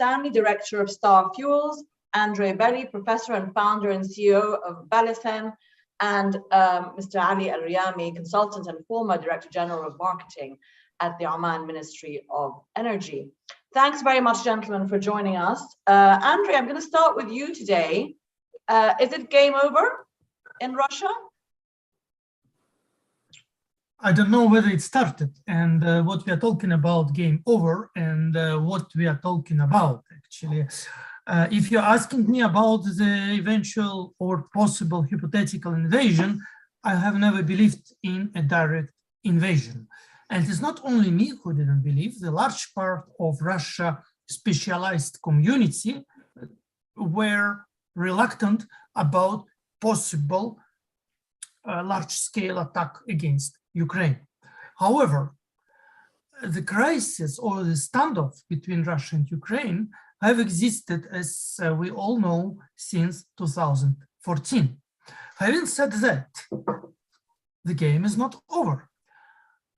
Stanley, Director of Star Fuels, Andre Belli, Professor and Founder and CEO of Belisen, and Mr. Ali Al-Riyami, Consultant and former Director General of Marketing at the Oman Ministry of Energy. Thanks very much, gentlemen, for joining us. Andre, I'm going to start with you today. Is it game over in Russia? I don't know whether it started and what we are talking about game over and what we are talking about actually. If you're asking me about the eventual or possible hypothetical invasion, I have never believed in a direct invasion. And it's not only me who didn't believe, the large part of Russia specialized community were reluctant about possible large-scale attack against Ukraine. However, the crisis or the standoff between Russia and Ukraine have existed, as we all know, since 2014. Having said that, the game is not over.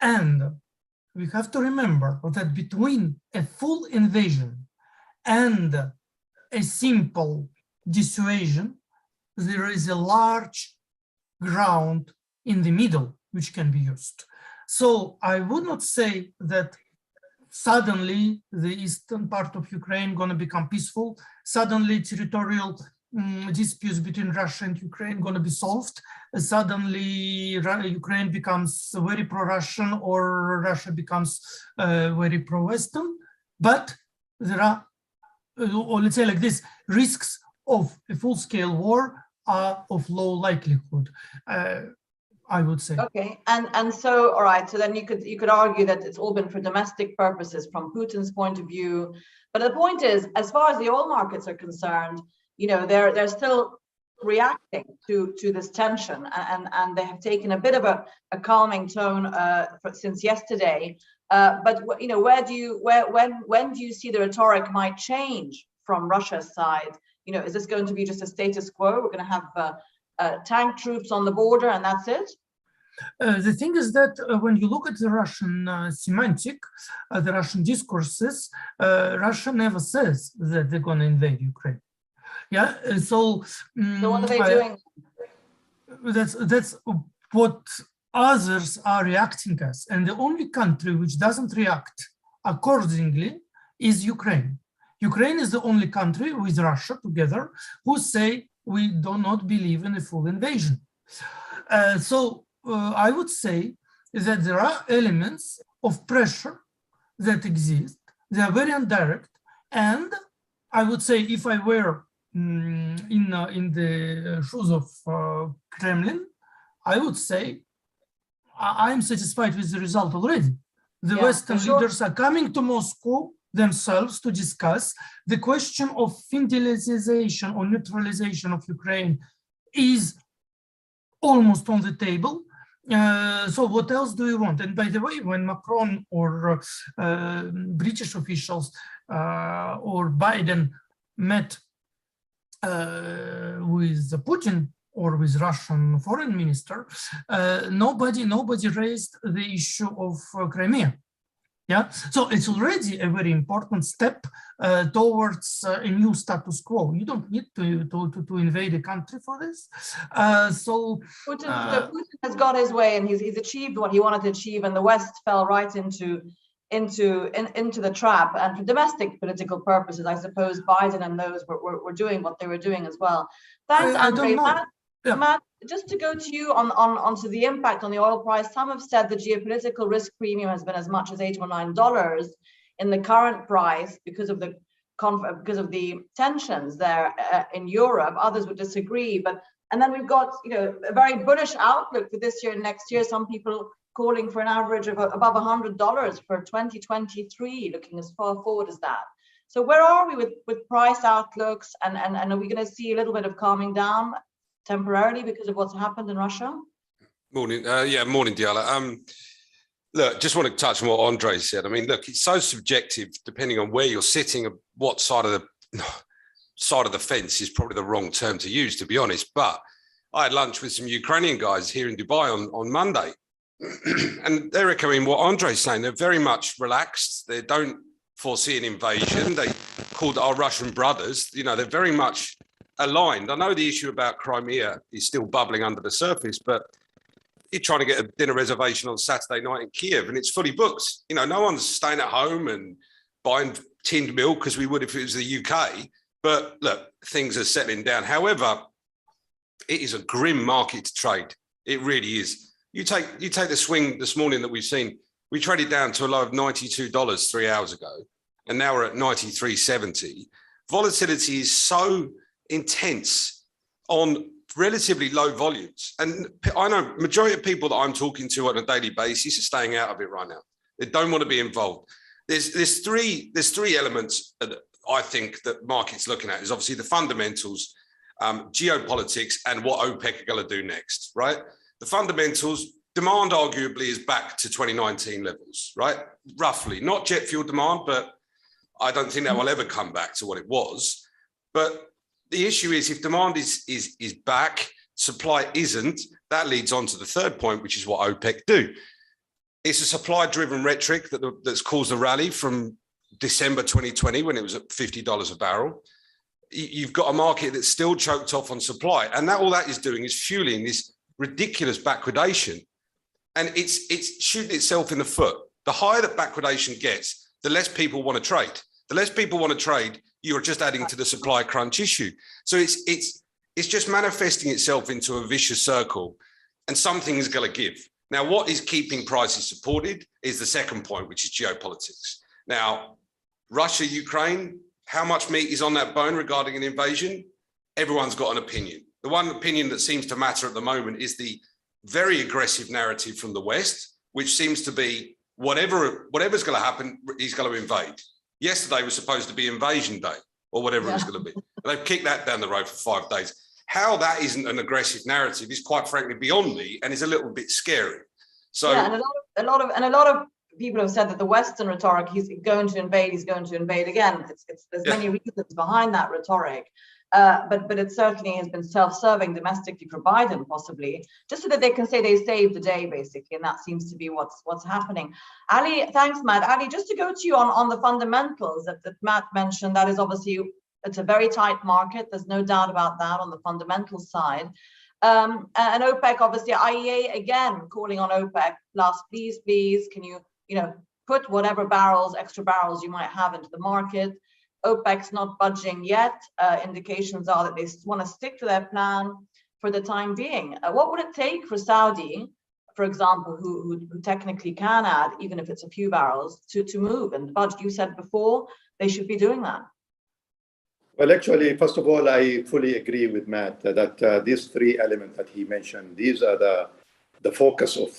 And we have to remember that between a full invasion and a simple dissuasion, there is a large ground in the middle which can be used. So I would not say that suddenly the eastern part of Ukraine going to become peaceful, suddenly territorial disputes between Russia and Ukraine going to be solved, suddenly Ukraine becomes very pro-Russian or Russia becomes very pro-Western, but there are, or let's say like this, risks of a full-scale war are of low likelihood, I would say. Okay, and so, all right, so then you could argue that it's all been for domestic purposes from Putin's point of view. But the point is, as far as the oil markets are concerned, you know, they're still reacting to this tension, and they have taken a bit of a calming tone since yesterday. But you know, when do you see the rhetoric might change from Russia's side? You know, is this going to be just a status quo? We're going to have tank troops on the border, and that's it? The thing is that when you look at the Russian semantic, the Russian discourses, Russia never says that they're going to invade Ukraine. Yeah, so what are they doing? That's what others are reacting as, and the only country which doesn't react accordingly is Ukraine. Ukraine is the only country with Russia together who say we do not believe in a full invasion. So I would say that there are elements of pressure that exist. They are very indirect, and I would say if I were in the shoes of Kremlin, I would say I'm satisfied with the result already. The Western leaders are coming to Moscow themselves to discuss the question of finlandization or neutralization of Ukraine is almost on the table. So what else do we want? And by the way, when Macron or British officials or Biden met with Putin or with Russian foreign minister, nobody raised the issue of Crimea. Yeah, so it's already a very important step towards a new status quo. You don't need to invade a country for this. So Putin has got his way, and he's achieved what he wanted to achieve, and the West fell right into the trap. And for domestic political purposes, I suppose Biden and those were doing what they were doing as well. Thanks, Andre. Matt, just to go to you onto the impact on the oil price, some have said the geopolitical risk premium has been as much as $8 or $9 in the current price because of the tensions there in Europe. Others would disagree, and then we've got, you know, a very bullish outlook for this year and next year. Some people calling for an average of above $100 for 2023, looking as far forward as that. So where are we with price outlooks, and are we going to see a little bit of calming down temporarily because of what's happened in Russia? Morning, morning, Diala. Look, just want to touch on what Andre said. I mean, look, it's so subjective depending on where you're sitting and what side of the fence is probably the wrong term to use, to be honest. But I had lunch with some Ukrainian guys here in Dubai on Monday, and they're echoing what Andre's saying. They're very much relaxed. They don't foresee an invasion. They called our Russian brothers. You know, they're very much aligned. I know the issue about Crimea is still bubbling under the surface, but you're trying to get a dinner reservation on Saturday night in Kiev and it's fully booked. You know, no one's staying at home and buying tinned milk as we would if it was the UK. But look, things are settling down. However, it is a grim market to trade. It really is. You take the swing this morning that we've seen. We traded down to a low of $92 3 hours ago, and now we're at 93.70. Volatility is so intense on relatively low volumes. And I know majority of people that I'm talking to on a daily basis are staying out of it right now. They don't want to be involved. There's three elements that I think that market's looking at. Is obviously the fundamentals, geopolitics, and what OPEC are going to do next, right? The fundamentals, demand arguably is back to 2019 levels, right? Roughly, not jet fuel demand, but I don't think that will ever come back to what it was. But the issue is if demand is back, supply isn't, that leads on to the third point, which is what OPEC do. It's a supply-driven rhetoric that's caused a rally from December 2020 when it was at $50 a barrel. You've got a market that's still choked off on supply, and all that is doing is fueling this ridiculous backwardation, and it's shooting itself in the foot. The higher that backwardation gets, the less people want to trade. The less people want to trade, you're just adding to the supply crunch issue. So it's just manifesting itself into a vicious circle, and something is going to give. Now, what is keeping prices supported is the second point, which is geopolitics. Now, Russia, Ukraine, how much meat is on that bone regarding an invasion? Everyone's got an opinion. The one opinion that seems to matter at the moment is the very aggressive narrative from the West, which seems to be whatever's going to happen, he's going to invade. Yesterday was supposed to be invasion day or whatever it was going to be. And they've kicked that down the road for 5 days. How that isn't an aggressive narrative is quite frankly beyond me and is a little bit scary. So yeah, and a lot of people have said that the Western rhetoric, he's going to invade again. There's many reasons behind that rhetoric. But it certainly has been self-serving domestically for Biden, possibly, just so that they can say they saved the day, basically, and that seems to be what's happening. Ali, thanks, Matt. Ali, just to go to you on the fundamentals that Matt mentioned, that is obviously, it's a very tight market. There's no doubt about that on the fundamental side. And OPEC, obviously, IEA, again, calling on OPEC plus, please, can you put whatever extra barrels you might have into the market. OPEC's not budging yet. Indications are that they want to stick to their plan for the time being. What would it take for Saudi, for example, who technically can add, even if it's a few barrels, to move and budge? You said before they should be doing that. Well, actually, first of all, I fully agree with Matt that these three elements that he mentioned, these are the focus of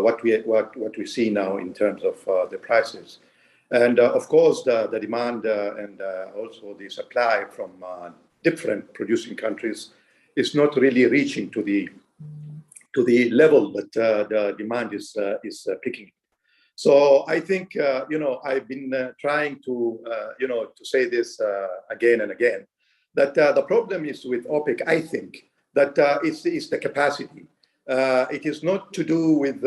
what we see now in terms of the prices. And of course, the demand and also the supply from different producing countries is not really reaching to the level that the demand is picking. So I think I've been trying to to say this again and again, that the problem is with OPEC. I think that it's the capacity. It is not to do with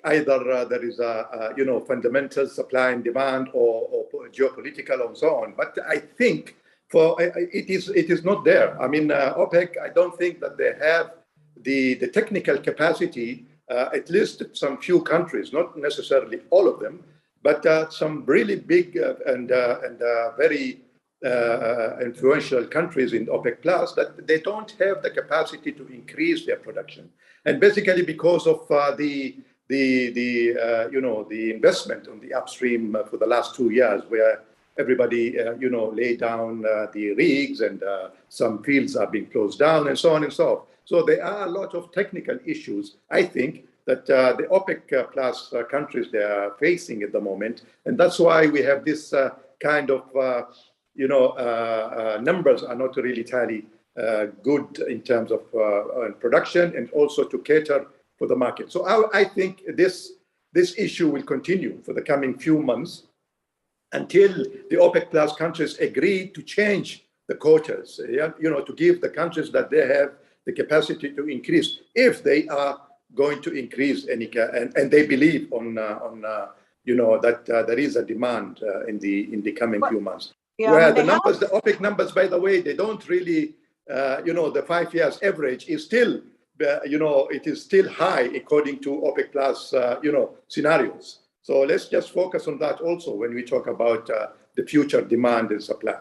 either there is a fundamental supply and demand or geopolitical and so on. But I think it is not there. I mean, OPEC, I don't think that they have the technical capacity. At least some few countries, not necessarily all of them, but some really big and very influential countries in OPEC Plus, that they don't have the capacity to increase their production. And basically because of the investment on the upstream for the last 2 years, where everybody laid down the rigs and some fields are being closed down and so on and so forth. So there are a lot of technical issues, I think, that the OPEC plus countries they are facing at the moment, and that's why we have this kind of numbers are not really entirely good in terms of production and also to cater for the market. So I think this issue will continue for the coming few months until the OPEC plus countries agree to change the quotas, to give the countries that they have the capacity to increase, if they are going to increase any, and they believe on that there is a demand in the coming few months. Yeah, where they the have- numbers, the OPEC numbers, by the way, they don't really, the 5 years average is still, it is still high according to OPEC plus, scenarios. So let's just focus on that also when we talk about the future demand and supply.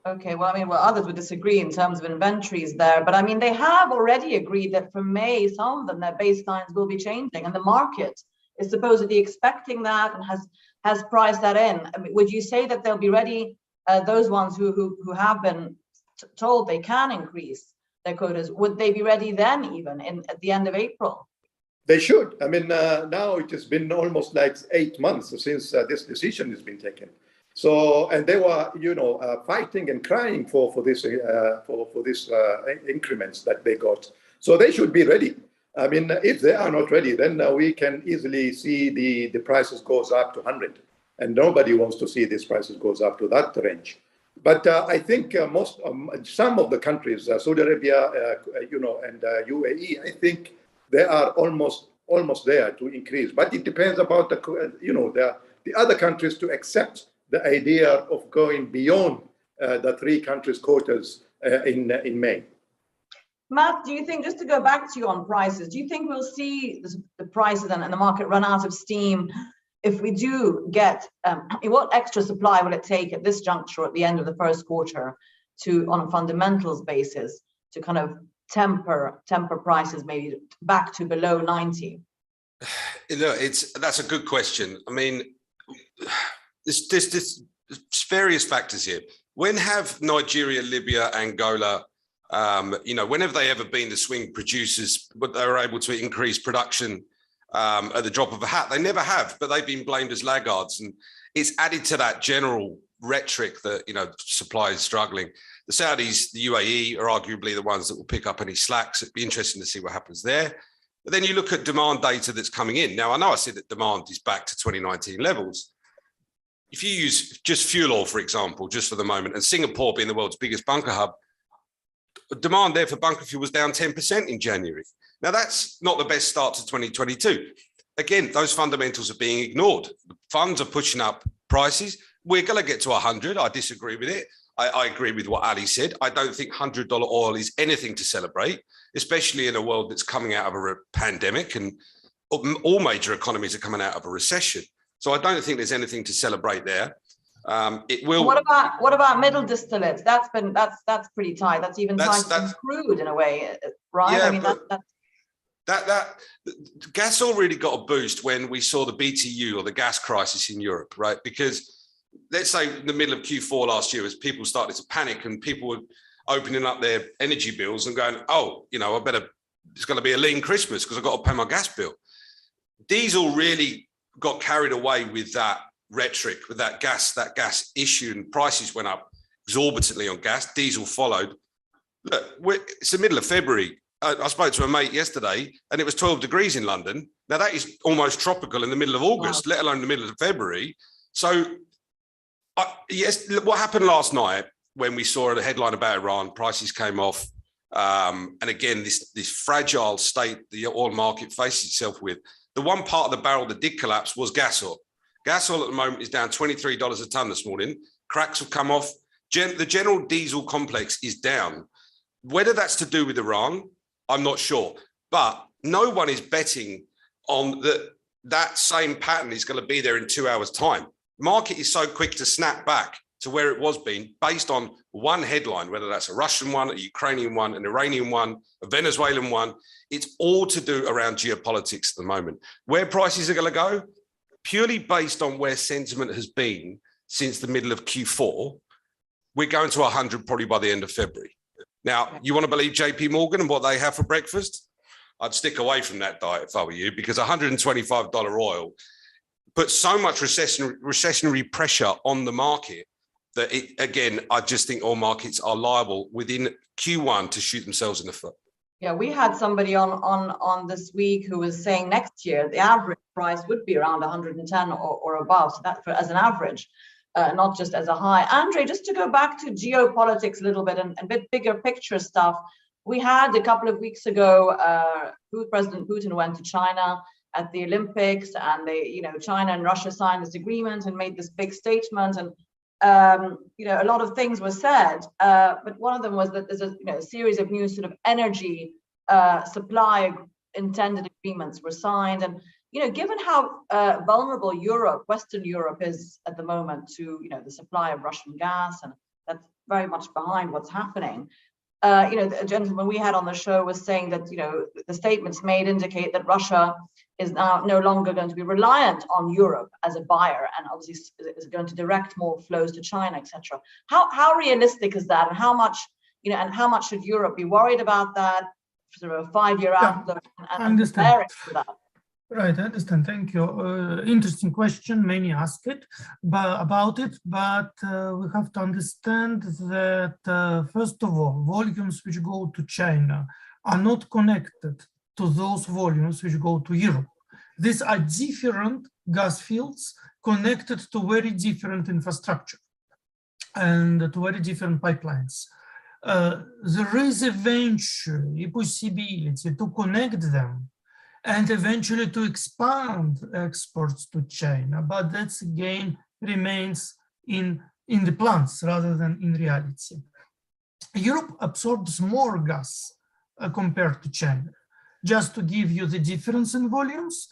Okay, well, I mean, others would disagree in terms of inventories there, but I mean, they have already agreed that from May, some of them, their baselines will be changing, and the market is supposedly expecting that and has priced that in. I mean, would you say that they'll be ready, those ones who have been told they can increase their quotas, would they be ready then even at the end of April? They should. I mean, now it has been almost like 8 months since this decision has been taken. So, and they were, fighting and crying for this increments that they got. So they should be ready. I mean, if they are not ready, then we can easily see the prices goes up to 100, and nobody wants to see these prices goes up to that range. But I think some of the countries, Saudi Arabia, and UAE, I think they are almost there to increase. But it depends about the other countries to accept the idea of going beyond the 3 countries' quotas in May. Matt, do you think, just to go back to you on prices, do you think we'll see the prices and the market run out of steam if we do get, what extra supply will it take at this juncture at the end of the first quarter on a fundamentals basis to kind of temper prices maybe back to below 90? Look, that's a good question. I mean, there's various factors here. When have Nigeria, Libya, Angola, when have they ever been the swing producers, but they were able to increase production at the drop of a hat? They never have, but they've been blamed as laggards. And it's added to that general rhetoric that, supply is struggling. The Saudis, the UAE are arguably the ones that will pick up any slack. So it'd be interesting to see what happens there. But then you look at demand data that's coming in. Now, I know I said that demand is back to 2019 levels. If you use just fuel oil, for example, just for the moment, and Singapore being the world's biggest bunker hub, demand there for bunker fuel was down 10% in January. Now, that's not the best start to 2022. Again, those fundamentals are being ignored. The funds are pushing up prices. We're going to get to 100. I disagree with it. I agree with what Ali said. I don't think $100 oil is anything to celebrate, especially in a world that's coming out of a pandemic and all major economies are coming out of a recession. So I don't think there's anything to celebrate there. It will. What about middle distillates? That's pretty tight. That's even tighter than crude in a way, right? Yeah, I mean, that gas oil really got a boost when we saw the BTU or the gas crisis in Europe, right? Because let's say in the middle of Q4 last year, as people started to panic and people were opening up their energy bills and going, it's going to be a lean Christmas because I've got to pay my gas bill. Diesel really got carried away with that rhetoric, with that gas issue, and prices went up exorbitantly on gas. Diesel followed. Look, it's the middle of February. I spoke to a mate yesterday and it was 12 degrees in London. Now that is almost tropical in the middle of August, let alone the middle of February. So yes, what happened last night when we saw a headline about Iran, prices came off. And again, this fragile state the oil market faces itself with. The one part of the barrel that did collapse was gas oil. Gas oil at the moment is down $23 a tonne this morning. Cracks have come off. The general diesel complex is down. Whether that's to do with Iran, I'm not sure. But no one is betting on that same pattern is going to be there in 2 hours' time. Market is so quick to snap back to where it was being based on one headline, whether that's a Russian one, a Ukrainian one, an Iranian one, a Venezuelan one. It's all to do around geopolitics at the moment. Where prices are going to go, purely based on where sentiment has been since the middle of Q4, we're going to 100 probably by the end of February. Now, you want to believe JP Morgan and what they have for breakfast? I'd stick away from that diet if I were you, because $125 oil puts so much recessionary pressure on the market that I just think all markets are liable within Q1 to shoot themselves in the foot. Yeah, we had somebody on this week who was saying next year the average price would be around 110 or above. So that as an average, not just as a high. Andre, just to go back to geopolitics a little bit and a bit bigger picture stuff. We had a couple of weeks ago, President Putin went to China at the Olympics, and China and Russia signed this agreement and made this big statement. And a lot of things were said, but one of them was that there's a series of new sort of energy supply intended agreements were signed. And, given how vulnerable Western Europe is at the moment to, the supply of Russian gas, and that's very much behind what's happening. The gentleman we had on the show was saying that, the statements made indicate that Russia is now no longer going to be reliant on Europe as a buyer, and obviously is going to direct more flows to China, etc. How realistic is that, and how much should Europe be worried about that, sort of a 5-year outlook, and preparing for that? Right, I understand. Thank you. Interesting question. Many ask it about it, but we have to understand that first of all, volumes which go to China are not connected to those volumes which go to Europe. These are different gas fields connected to very different infrastructure and to very different pipelines. There is eventually a possibility to connect them and eventually to expand exports to China, but that again remains in the plans rather than in reality. Europe absorbs more gas compared to China. Just to give you the difference in volumes,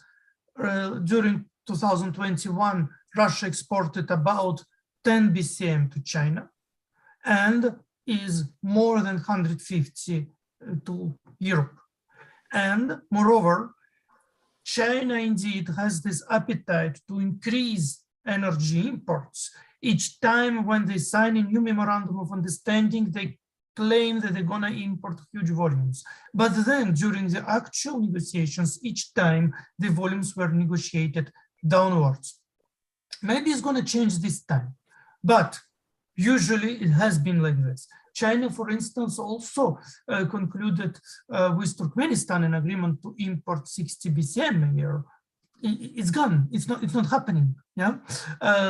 during 2021, Russia exported about 10 BCM to China and is more than 150 to Europe. And moreover, China indeed has this appetite to increase energy imports. Each time when they sign a new memorandum of understanding, they claim that they're going to import huge volumes. But then during the actual negotiations, each time the volumes were negotiated downwards. Maybe it's going to change this time, but usually it has been like this. China, for instance, also concluded with Turkmenistan an agreement to import 60 BCM a year. It's gone. It's not happening. Yeah.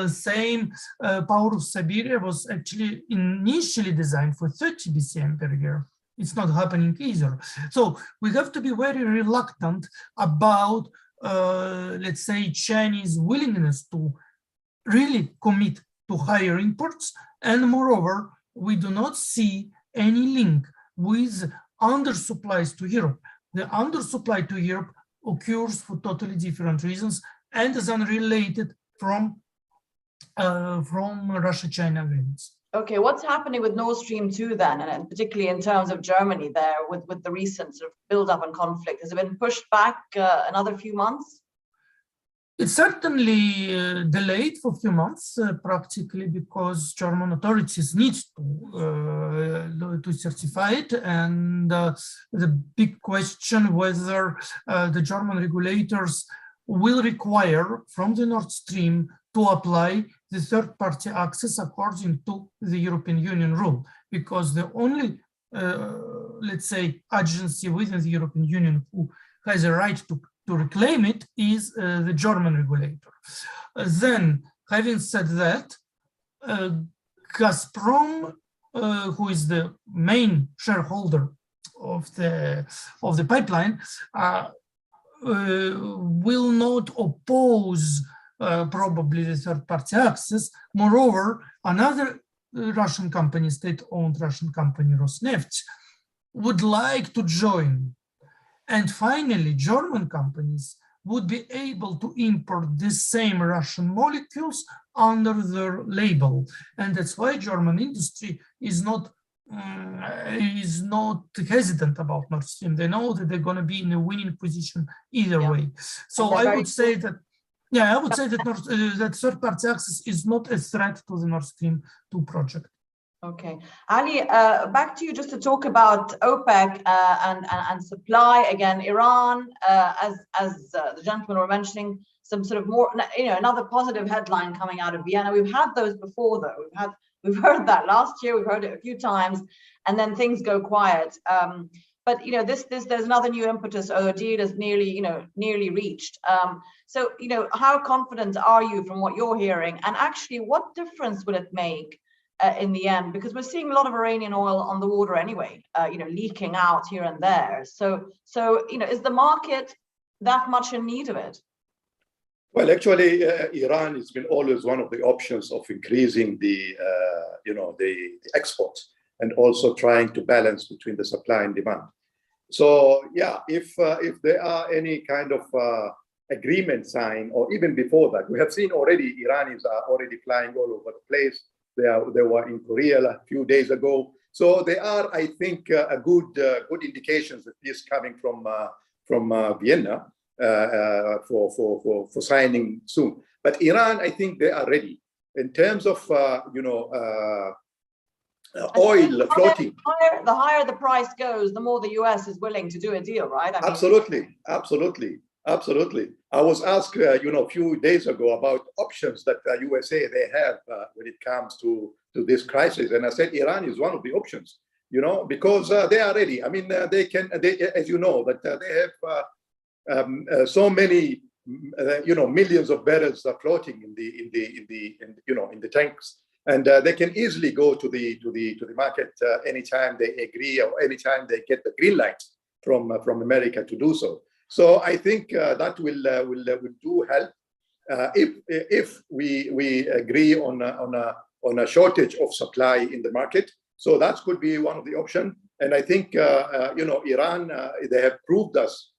Same Power of Siberia was actually initially designed for 30 BCM per year. It's not happening either. So we have to be very reluctant about, let's say, Chinese willingness to really commit to higher imports. And moreover, we do not see any link with undersupplies to Europe. The undersupply to Europe occurs for totally different reasons and is unrelated from Russia-China agreements. Okay, what's happening with Nord Stream 2 then, and particularly in terms of Germany there with the recent sort of build-up and conflict? Has it been pushed back another few months? It's certainly delayed for a few months, practically because German authorities need to certify it. And the big question whether the German regulators will require from the Nord Stream to apply the third-party access according to the European Union rule, because the only, let's say, agency within the European Union who has a right to reclaim it is the German regulator. Then, having said that, Gazprom, who is the main shareholder of the pipeline, will not oppose probably the third-party access. Moreover, another Russian company, state-owned Russian company, Rosneft, would like to join. And finally, German companies would be able to import the same Russian molecules under their label. And that's why German industry is not hesitant about Nord Stream. They know that they're going to be in a winning position either way. So I would say that, I would say that that third-party access is not a threat to the Nord Stream 2 project. Okay, Ali, back to you just to talk about OPEC and supply. Again, Iran, as the gentlemen were mentioning, some sort of more, another positive headline coming out of Vienna. We've had those before, though. We've heard that last year. We've heard it a few times, and then things go quiet. But there's another new impetus. A deal is nearly reached. So how confident are you from what you're hearing? And actually, what difference will it make in the end? Because we're seeing a lot of Iranian oil on the water anyway, leaking out here and there. So is the market that much in need of it? Well, actually, Iran has been always one of the options of increasing the exports and also trying to balance between the supply and demand. So, yeah, if there are any kind of agreement signed, or even before that, we have seen already Iranis are already flying all over the place. They were in Korea a few days ago. So there are, I think, a good indications of this coming from Vienna. For signing soon. But Iran, I think they are ready in terms of oil floating. The higher the price goes, the more the US is willing to do a deal, right? Absolutely. I was asked, a few days ago about options that USA they have when it comes to this crisis, and I said Iran is one of the options. Because they are ready. I mean, they can. As you know, that they have. So many, millions of barrels are floating in the tanks, and they can easily go to the market anytime they agree or anytime they get the green light from America to do so. So I think that will do help if we agree on a shortage of supply in the market. So that could be one of the options. And I think Iran they have proved us.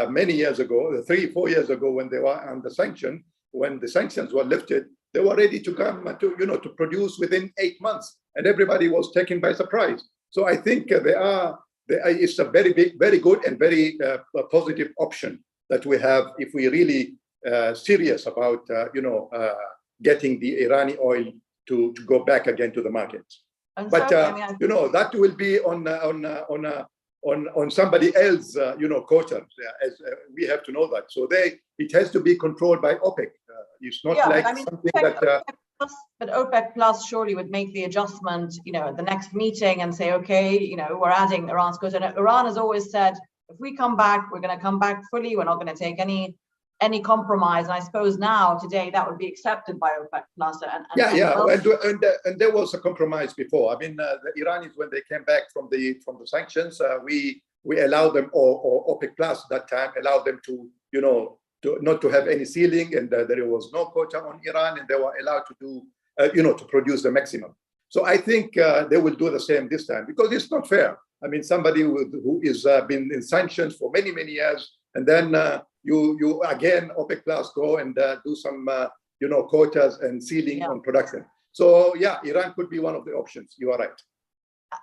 Many years ago, 3-4 years ago, when they were under sanction, when the sanctions were lifted, they were ready to come to produce within 8 months, and everybody was taken by surprise. So I think it's a very good and very positive option that we have if we really serious about getting the Iranian oil to go back again to the market. And but so, that will be on somebody else, quota, as we have to know that. So it has to be controlled by OPEC. It's not something that. But OPEC Plus surely would make the adjustment, at the next meeting and say, okay, we're adding Iran's quota. And Iran has always said, if we come back, we're going to come back fully. We're not going to take any compromise. And I suppose now, today, that would be accepted by OPEC Plus. And there was a compromise before. I mean, the Iranis, when they came back from the sanctions, we allowed them, or OPEC Plus that time allowed them to not to have any ceiling, and there was no quota on Iran, and they were allowed to do to produce the maximum. So I think they will do the same this time, because it's not fair. I mean, somebody who is been in sanctions for many years, and then you again OPEC Plus go and do some quotas and ceiling on production. So yeah, Iran could be one of the options. You are right.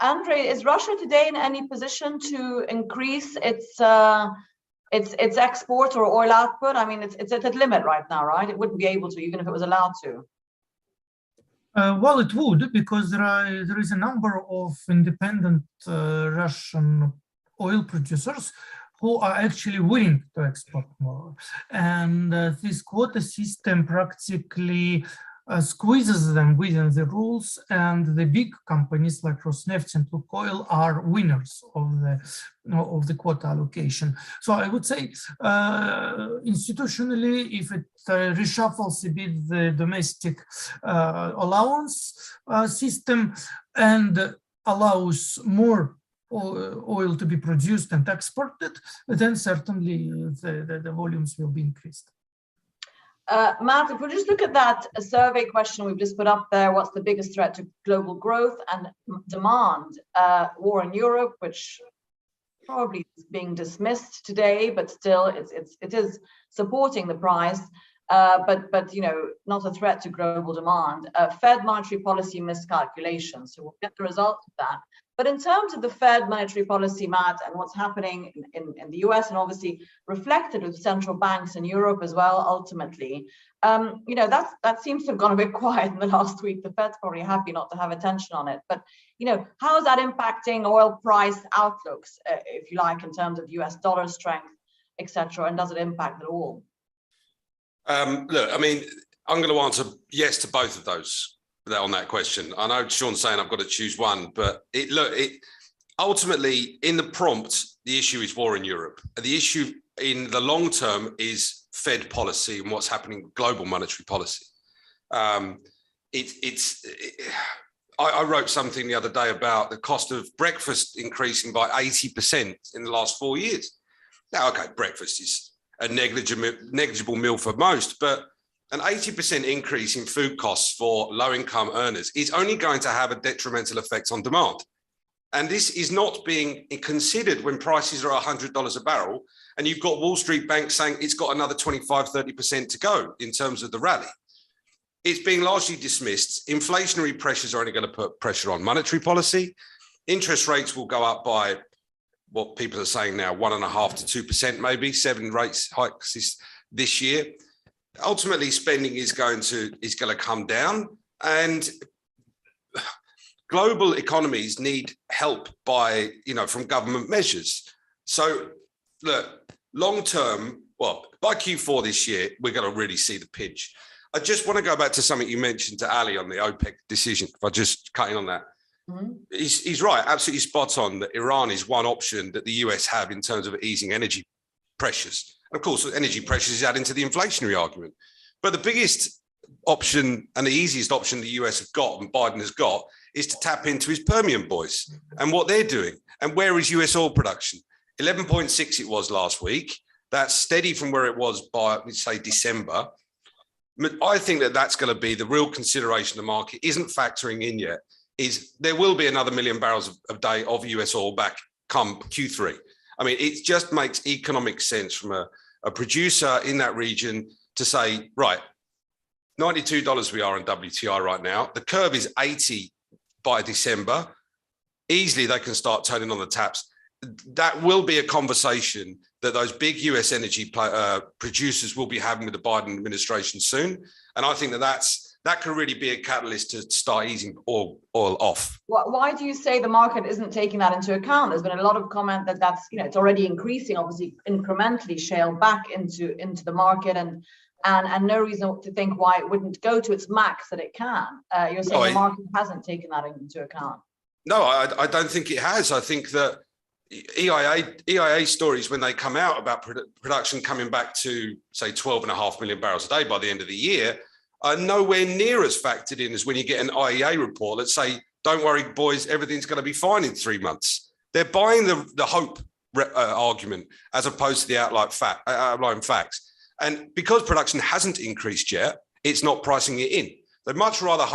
Andre, is Russia today in any position to increase its export or oil output? I mean, it's at a limit right now, right? It wouldn't be able to, even if it was allowed to. Well, it would, because there is a number of independent Russian oil producers who are actually willing to export more. And this quota system practically squeezes them within the rules, and the big companies like Rosneft and Lukoil are winners of the quota allocation. So I would say institutionally, if it reshuffles a bit the domestic allowance system and allows more oil to be produced and exported, then certainly the volumes will be increased. Matt, if we just look at that survey question we've just put up there, what's the biggest threat to global growth and demand? War in Europe, which probably is being dismissed today, but still it is supporting the price, but not a threat to global demand. Fed monetary policy miscalculation, so we'll get the results of that. But in terms of the Fed monetary policy, Matt, and what's happening in the US, and obviously reflected with central banks in Europe as well, ultimately, that seems to have gone a bit quiet in the last week. The Fed's probably happy not to have attention on it. But, how is that impacting oil price outlooks, if you like, in terms of US dollar strength, et cetera, and does it impact at all? Look, I mean, I'm going to answer yes to both of those. On that question, I know Sean's saying I've got to choose one, but ultimately in the prompt, the issue is war in Europe. The issue in the long term is Fed policy and what's happening with global monetary policy. I wrote something the other day about the cost of breakfast increasing by 80% in the last 4 years. Now, okay, breakfast is a negligible meal for most, but an 80% increase in food costs for low-income earners is only going to have a detrimental effect on demand. And this is not being considered when prices are $100 a barrel, and you've got Wall Street banks saying it's got another 25, 30% to go in terms of the rally. It's being largely dismissed. Inflationary pressures are only going to put pressure on monetary policy. Interest rates will go up by what people are saying now, 1.5% to 2%, maybe 7 rate hikes this year. Ultimately, spending is going to come down, and global economies need help by, from government measures. So look, long term, well, by Q4 this year, we're going to really see the pinch. I just want to go back to something you mentioned to Ali on the OPEC decision. If I just cut in on that. Mm-hmm. He's right, absolutely spot on that Iran is one option that the US have in terms of easing energy pressures. And of course, energy pressures is adding to the inflationary argument. But the biggest option and the easiest option the US have got and Biden has got is to tap into his Permian boys and what they're doing. And where is US oil production? 11.6 it was last week. That's steady from where it was by, say, December. I think that that's going to be the real consideration the market isn't factoring in yet, is there will be another 1 million barrels a day of US oil back come Q3. I mean, it just makes economic sense from a producer in that region to say, right, $92 we are in WTI right now. The curve is 80 by December. Easily they can start turning on the taps. That will be a conversation that those big US energy producers will be having with the Biden administration soon. And I think that could really be a catalyst to start easing oil off. Why do you say the market isn't taking that into account? There's been a lot of comment that that's, it's already increasing, obviously incrementally shale back into the market, and no reason to think why it wouldn't go to its max that it can. You're saying the market hasn't taken that into account. No, I don't think it has. I think that EIA stories, when they come out about production coming back to, say, 12.5 million barrels a day by the end of the year, are nowhere near as factored in as when you get an IEA report that say, don't worry, boys, everything's going to be fine in 3 months. They're buying the hope argument as opposed to the outlying facts. And because production hasn't increased yet, it's not pricing it in. They'd much rather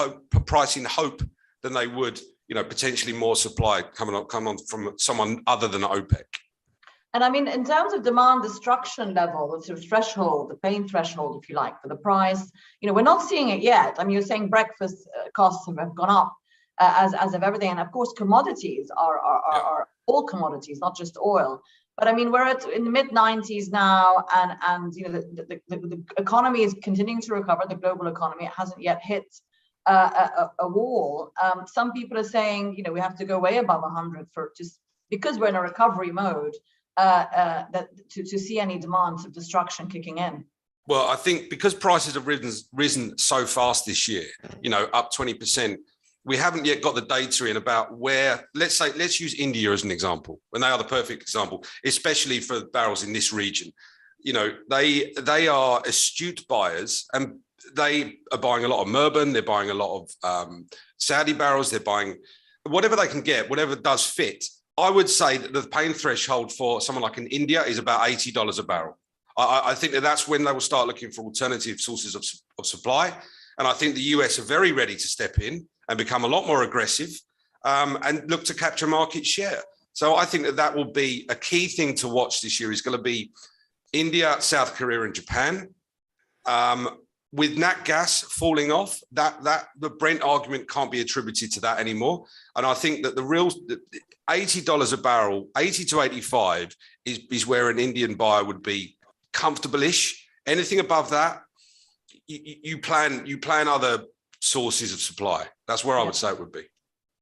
price in hope than they would, potentially more supply come on from someone other than OPEC. And I mean, in terms of demand destruction level, the sort of threshold, the pain threshold, if you like, for the price, we're not seeing it yet. I mean, you're saying breakfast costs have gone up as of everything. And of course, commodities are all commodities, not just oil. But I mean, we're in the mid-90s now, and the economy is continuing to recover, the global economy. It hasn't yet hit a wall. Some people are saying, we have to go way above 100 for just because we're in a recovery mode. To see any demand of destruction kicking in? Well, I think because prices have risen so fast this year, up 20%, we haven't yet got the data in about where, let's use India as an example, when they are the perfect example, especially for barrels in this region. They are astute buyers, and they are buying a lot of Murban, they're buying a lot of Saudi barrels, they're buying whatever they can get, whatever does fit. I would say that the pain threshold for someone like in India is about $80 a barrel. I think that's when they will start looking for alternative sources of supply. And I think the US are very ready to step in and become a lot more aggressive and look to capture market share. So I think that will be a key thing to watch this year is going to be India, South Korea, and Japan. With nat gas falling off, the Brent argument can't be attributed to that anymore. And I think that the real $80 a barrel, 80 to 85 is where an Indian buyer would be comfortable-ish. Anything above that, you plan other sources of supply. That's where I would say it would be.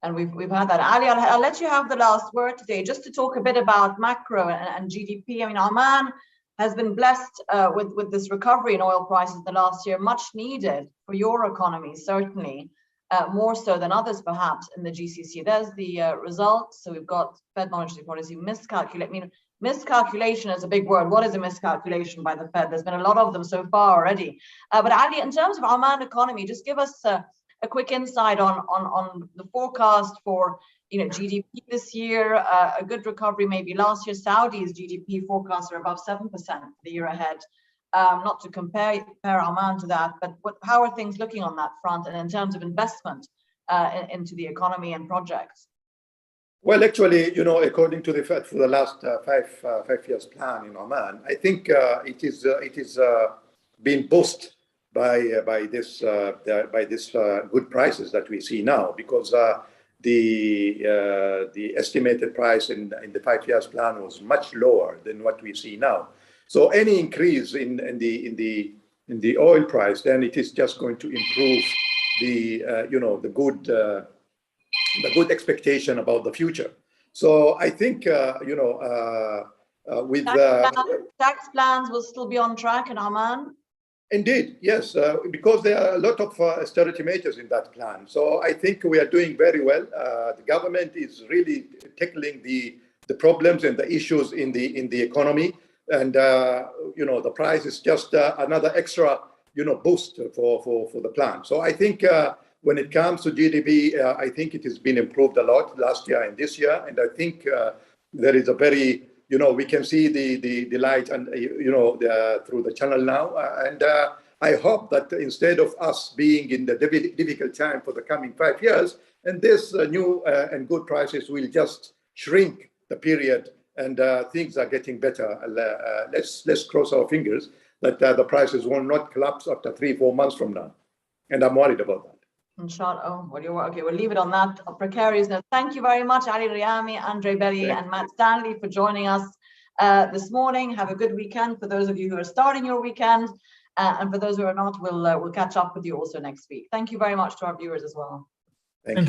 And we've had that. Ali, I'll let you have the last word today, just to talk a bit about macro and GDP. I mean, Oman has been blessed with this recovery in oil prices the last year, much needed for your economy, certainly, more so than others perhaps in the GCC. There's the results. So we've got Fed monetary policy miscalculate. I mean, miscalculation is a big word. What is a miscalculation by the Fed? There's been a lot of them so far already. But Ali, in terms of Oman economy, just give us a a quick insight on the forecast for GDP this year, a good recovery maybe last year. Saudi's GDP forecasts are above 7% for the year ahead. Not to compare Oman to that, but how are things looking on that front and in terms of investment into the economy and projects? Well, actually, according to for the last 5 years plan in Oman, I think it is being boosted by this good prices that we see now, because the estimated price in the 5 years plan was much lower than what we see now. So any increase in the oil price, then it is just going to improve the good expectation about the future. So I think with tax plans will still be on track in Oman. Indeed, yes, because there are a lot of austerity measures in that plan. So I think we are doing very well. The government is really tackling the problems and the issues in the economy, and the price is just another extra boost for the plan. So I think when it comes to GDP, I think it has been improved a lot last year and this year, and I think there is a very we can see the light and through the channel now, and I hope that instead of us being in the difficult time for the coming 5 years, and this new and good prices will just shrink the period, and things are getting better. Let's cross our fingers that the prices will not collapse after 3-4 months from now, and I'm worried about that. Inshallah. Okay, we'll leave it on that precarious note. Thank you very much, Ali Riyami, Andre Belli, and Matt Stanley, for joining us this morning. Have a good weekend for those of you who are starting your weekend, and for those who are not, we'll catch up with you also next week. Thank you very much to our viewers as well. Thank you.